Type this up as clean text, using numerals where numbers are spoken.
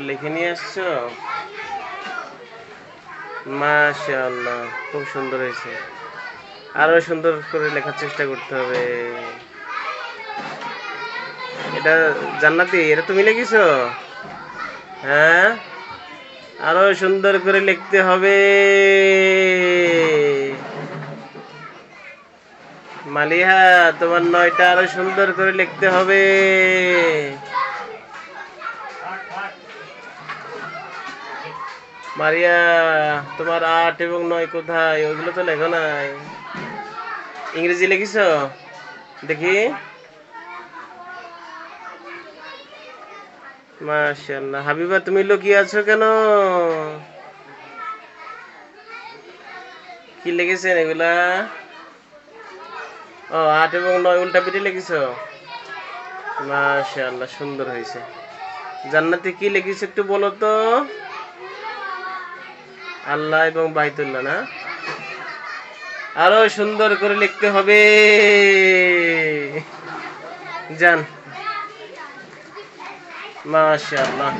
লিখে নিয়ে আসছো। মাশাআল্লাহ, খুব সুন্দর হয়েছে। আরো সুন্দর করে লেখার চেষ্টা করতে হবে। এটা জান্নাতি, এটা তুমি লিখেছো? হ্যাঁ, আরো সুন্দর করে লিখতে হবে। মালিহা, তোমার 9টা আরো সুন্দর করে লিখতে হবে। মারিয়া, তোমার 8 এবং 9 কোথায়? ওইগুলো তো লেখো নাই। ইংরেজি লিখিস? দেখি। মাশাআল্লাহ। হাবিবা, তুমি লুকিয়ে আছো কেন? কি লিখেছেন এগুলা? ও, 8 এবং 9 উল্টা পিঠে লিখিস। মাশাআল্লাহ, সুন্দর হয়েছে। জান্নাতে কি লিখিস একটু বলো তো? আল্লাহ এবং বাইতুল্লাহ না? আরো সুন্দর করে লিখতে হবে। যান। মাশাআল্লাহ।